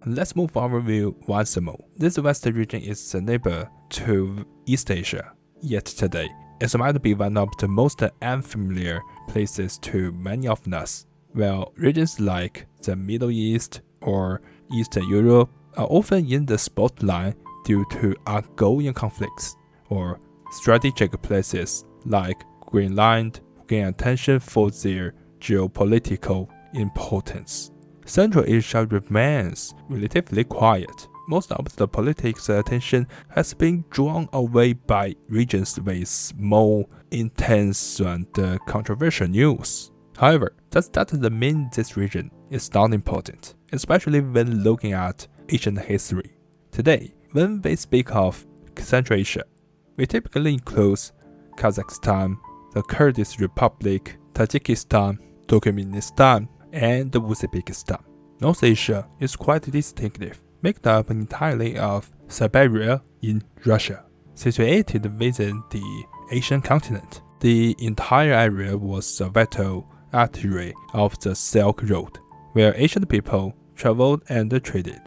let's move our view once more. This Western region is a neighbor to East Asia, yet today, it might be one of the most unfamiliar places to many of us. While regions like the Middle East or Eastern Europe are often in the spotlight due to ongoing conflicts, or strategic places like Greenland gain attention for their geopolitical importance. Central Asia remains relatively quiet. Most of the politics attention has been drawn away by regions with more intense and controversial news. However, that doesn't mean this region is not important, especially when looking at Asian history. Today, when we speak of Central Asia, we typically include Kazakhstan, the Kyrgyz Republic, Tajikistan, Turkmenistan, and Uzbekistan. North Asia is quite distinctive, made up entirely of Siberia in Russia. Situated within the Asian continent, the entire area was a vital artery of the Silk Road, where Asian people traveled and traded.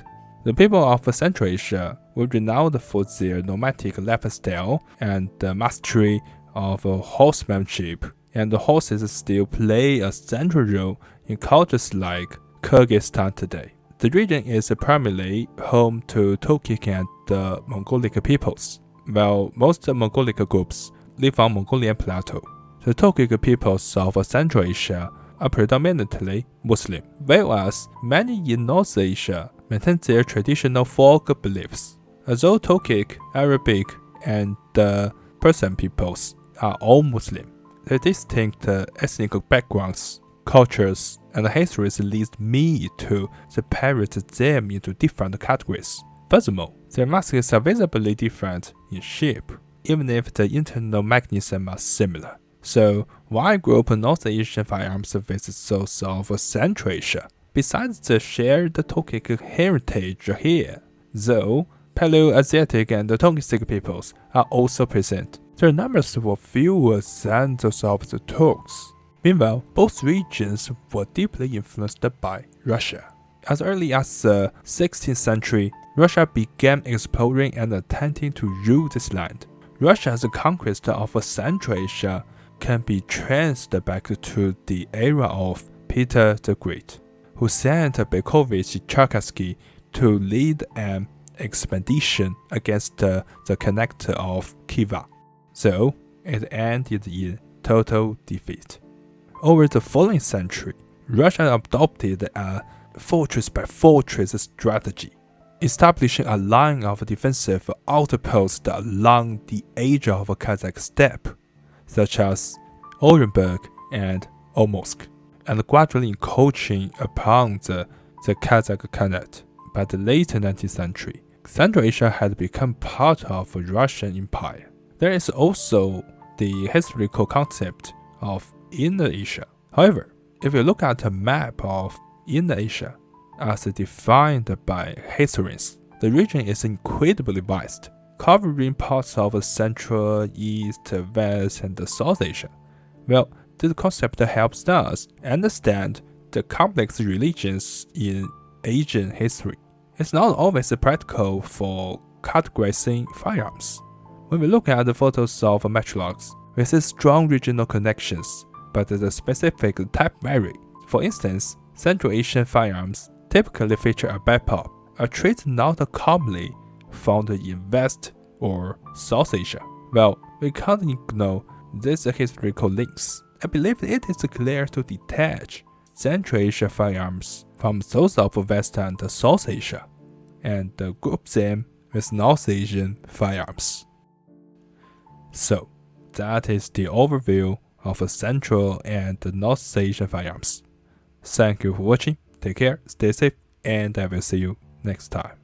The people of Central Asia were renowned for their nomadic lifestyle and the mastery of horsemanship, and the horses still play a central role in cultures like Kyrgyzstan today. The region is primarily home to Turkic and the Mongolic peoples. While most Mongolic groups live on Mongolian plateau, the Turkic peoples of Central Asia are predominantly Muslim, whereas many in North Asia maintain their traditional folk beliefs. Although Turkic, Arabic, and Persian peoples are all Muslim, their distinct ethnic backgrounds, cultures, and histories lead me to separate them into different categories. Furthermore, their masks are visibly different in shape, even if the internal mechanisms are similar. So, why group North Asian firearms with those of Central Asia? Besides the shared Turkic heritage here, though Paleo-Asiatic and Tungusic peoples are also present, their numbers were fewer than those of the Turks. Meanwhile, both regions were deeply influenced by Russia. As early as the 16th century, Russia began exploring and attempting to rule this land. Russia's conquest of Central Asia can be traced back to the era of Peter the Great, who sent Beykovich Cherkassky to lead an expedition against the Khanate of Khiva, though it ended in total defeat. Over the following century, Russia adopted a fortress-by-fortress strategy, establishing a line of defensive outposts along the edge of Kazakh steppe, such as Orenburg and Omsk, and gradually encroaching upon the Kazakh Khanate. By the late 19th century, Central Asia had become part of the Russian Empire. There is also the historical concept of Inner Asia. However, if you look at a map of Inner Asia, as defined by historians, the region is incredibly vast, covering parts of Central, East, West, and South Asia. Well, this concept helps us understand the complex religions in Asian history. It's not always practical for categorizing firearms. When we look at the photos of matchlocks, we see strong regional connections, but the specific type vary. For instance, Central Asian firearms typically feature a backpop, a trait not commonly found in West or South Asia. Well, we can't ignore these historical links. I believe it is clear to detach Central Asia firearms from those of West and South Asia, and group them with North Asian firearms. So, that is the overview of Central and North Asian firearms. Thank you for watching, take care, stay safe, and I will see you next time.